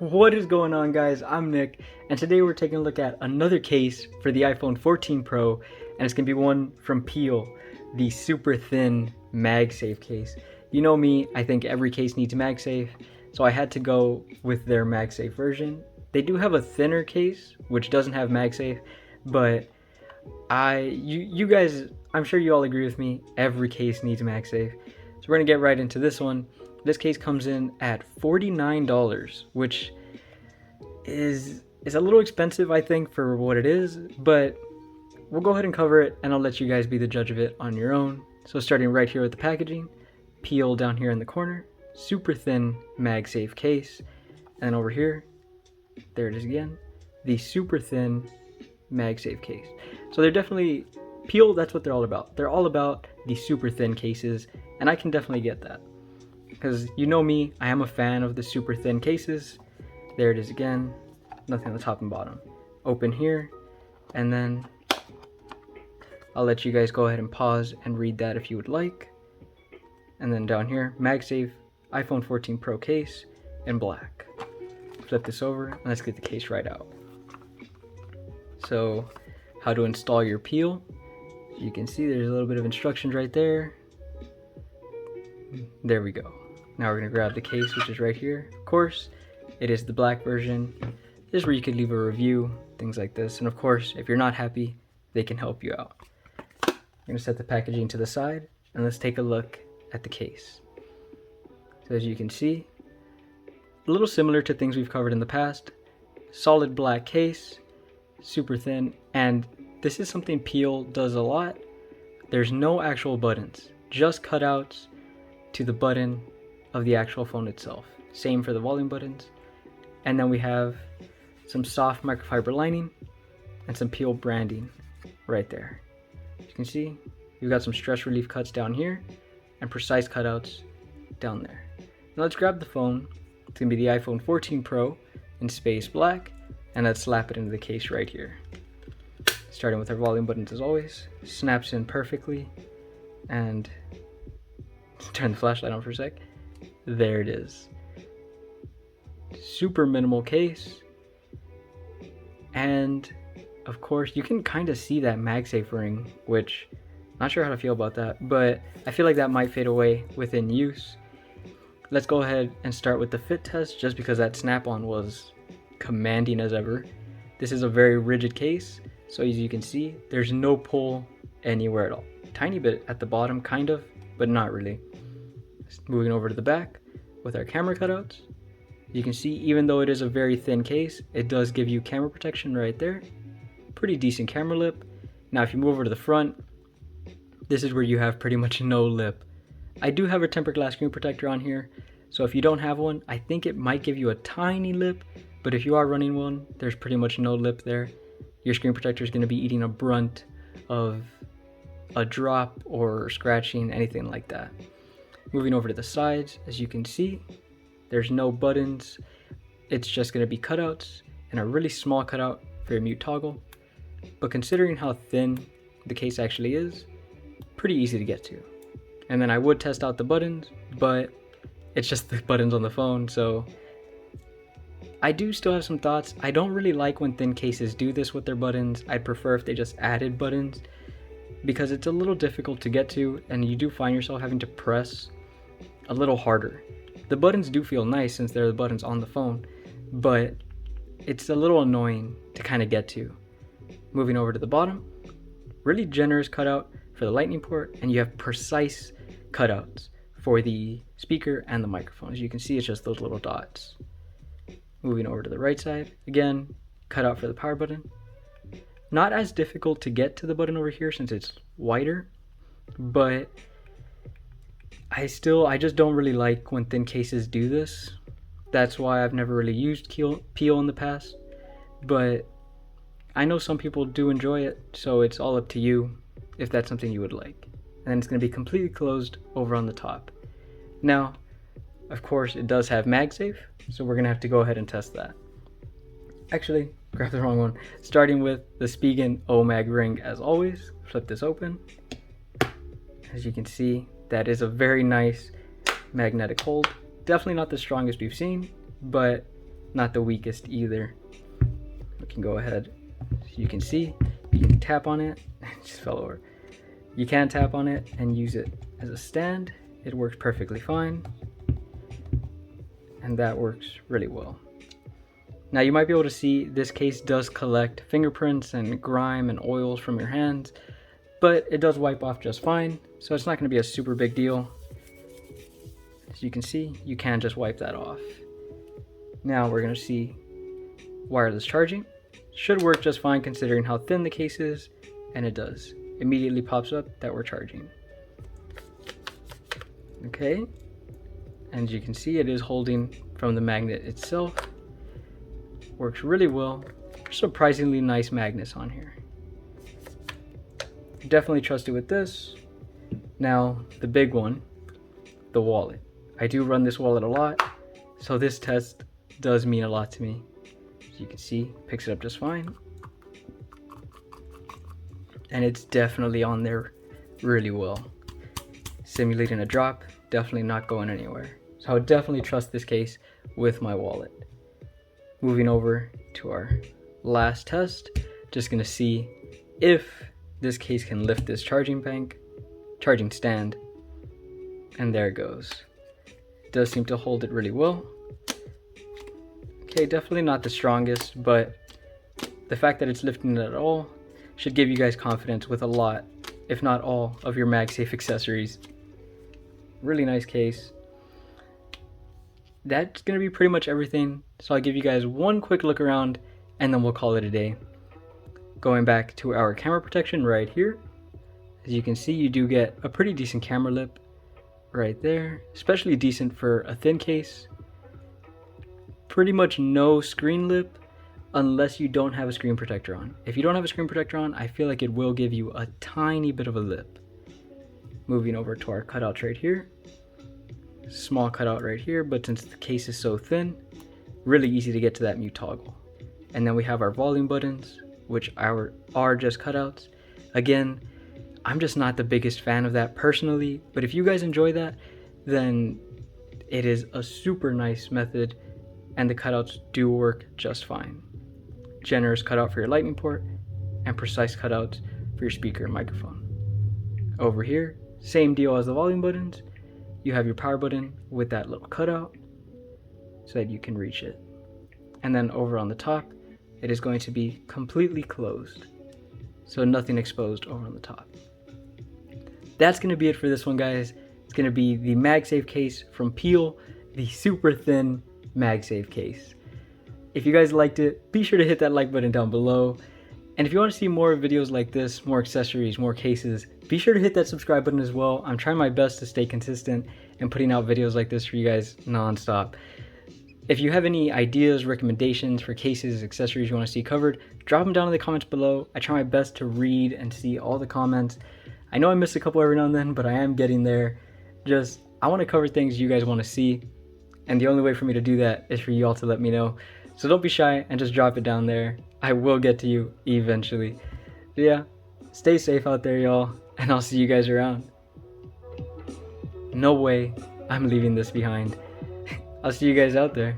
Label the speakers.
Speaker 1: What is going on, guys? I'm Nick, and today we're taking a look at another case for the iPhone 14 Pro, and it's going to be one from Peel, the super thin MagSafe case. You know me, I think every case needs MagSafe, so I had to go with their MagSafe version. They do have a thinner case, which doesn't have MagSafe, but you guys, I'm sure you all agree with me, every case needs MagSafe. So we're going to get right into this one. This case comes in at $49, which is a little expensive, I think, for what it is, but we'll go ahead and cover it, and I'll let you guys be the judge of it on your own. So starting right here with the packaging, Peel down here in the corner, super thin MagSafe case, and then over here, there it is again, the super thin MagSafe case. So they're definitely, Peel, that's what they're all about. They're all about the super thin cases, and I can definitely get that. Because you know me, I am a fan of the super thin cases. There it is again, nothing on the top and bottom. Open here, and then I'll let you guys go ahead and pause and read that if you would like. And then down here, MagSafe iPhone 14 Pro case in black. Flip this over, and let's get the case right out. So, how to install your Peel. You can see there's a little bit of instructions right there. There we go. Now we're going to grab the case, which is right here. Of course, it is the black version. This is where you could leave a review, things like this. And of course, if you're not happy, they can help you out. I'm going to set the packaging to the side, and let's take a look at the case. So as you can see, a little similar to things we've covered in the past. Solid black case, super thin, and this is something Peel does a lot. There's no actual buttons, just cutouts to the button of the actual phone itself. Same for the volume buttons. And then we have some soft microfiber lining and some Peel branding right there. As you can see, we've got some stress relief cuts down here and precise cutouts down there. Now let's grab the phone. It's gonna be the iPhone 14 Pro in space black, and let's slap it into the case right here. Starting with our volume buttons as always, snaps in perfectly, and turn the flashlight on for a sec. There it is. Super minimal case, and of course you can kind of see that MagSafe ring, which not sure how to feel about that, but I feel like that might fade away within use. Let's go ahead and start with the fit test, just because that snap-on was commanding as ever. This is a very rigid case, so as you can see, there's no pull anywhere at all. Tiny bit at the bottom, kind of, but not really. Moving over to the back with our camera cutouts, you can see even though it is a very thin case, it does give you camera protection right there. Pretty decent camera lip. Now if you move over to the front, this is where you have pretty much no lip. I do have a tempered glass screen protector on here, so if you don't have one, I think it might give you a tiny lip, but if you are running one, there's pretty much no lip there. Your screen protector is going to be eating a brunt of a drop or scratching, anything like that. Moving over to the sides, as you can see, there's no buttons. It's just going to be cutouts and a really small cutout for your mute toggle. But considering how thin the case actually is, pretty easy to get to. And then I would test out the buttons, but it's just the buttons on the phone, so I do still have some thoughts. I don't really like when thin cases do this with their buttons. I'd prefer if they just added buttons, because it's a little difficult to get to, and you do find yourself having to press a little harder. The buttons do feel nice since they're the buttons on the phone, but it's a little annoying to kind of get to. Moving over to the bottom, really generous cutout for the lightning port, and you have precise cutouts for the speaker and the microphone. As you can see, it's just those little dots. Moving over to the right side, again, cutout for the power button. Not as difficult to get to the button over here since it's wider, but I just don't really like when thin cases do this. That's why I've never really used Peel in the past, but I know some people do enjoy it, so it's all up to you if that's something you would like. And it's going to be completely closed over on the top. Now, of course, it does have MagSafe, so we're going to have to go ahead and test that. Actually, grab the wrong one. Starting with the Spigen OMAG ring as always. Flip this open. As you can see, that is a very nice magnetic hold. Definitely not the strongest we've seen, but not the weakest either. We can go ahead, so you can see, you can tap on it, it just fell over. You can tap on it and use it as a stand. It works perfectly fine, and that works really well. Now you might be able to see this case does collect fingerprints and grime and oils from your hands, but it does wipe off just fine, so it's not going to be a super big deal. As you can see, you can just wipe that off. Now we're going to see wireless charging. Should work just fine considering how thin the case is, and it does. Immediately pops up that we're charging. Okay, and as you can see, it is holding from the magnet itself. Works really well. Surprisingly nice magnets on here. Definitely trust it with this. Now the big one, the wallet. I do run this wallet a lot, so this test does mean a lot to me. As you can see, picks it up just fine. And it's definitely on there really well. Simulating a drop, definitely not going anywhere. So I would definitely trust this case with my wallet. Moving over to our last test, just gonna see if this case can lift this charging stand, and there it goes. It does seem to hold it really well. Okay, definitely not the strongest, but the fact that it's lifting it at all should give you guys confidence with a lot, if not all, of your MagSafe accessories. Really nice case. That's gonna be pretty much everything, so I'll give you guys one quick look around and then we'll call it a day. Going back to our camera protection right here, as you can see, you do get a pretty decent camera lip right there, especially decent for a thin case. Pretty much no screen lip unless you don't have a screen protector on. If you don't have a screen protector on, I feel like it will give you a tiny bit of a lip. Moving over to our cutouts right here. Small cutout right here, but since the case is so thin, really easy to get to that mute toggle. And then we have our volume buttons, which are just cutouts. Again, I'm just not the biggest fan of that personally, but if you guys enjoy that, then it is a super nice method, and the cutouts do work just fine. Generous cutout for your lightning port, and precise cutouts for your speaker and microphone. Over here, same deal as the volume buttons. You have your power button with that little cutout so that you can reach it. And then over on the top, it is going to be completely closed, so nothing exposed over on the top. That's going to be it for this one, guys. It's going to be the MagSafe case from Peel, the super thin MagSafe case. If you guys liked it, be sure to hit that like button down below. And if you want to see more videos like this, more accessories, more cases, be sure to hit that subscribe button as well. I'm trying my best to stay consistent and putting out videos like this for you guys non-stop. If you have any ideas, recommendations for cases, accessories you want to see covered, drop them down in the comments below. I try my best to read and see all the comments. I know I miss a couple every now and then, but I am getting there. I want to cover things you guys want to see, and the only way for me to do that is for you all to let me know. So don't be shy and just drop it down there. I will get to you eventually. But yeah, stay safe out there, y'all, and I'll see you guys around. No way I'm leaving this behind. I'll see you guys out there.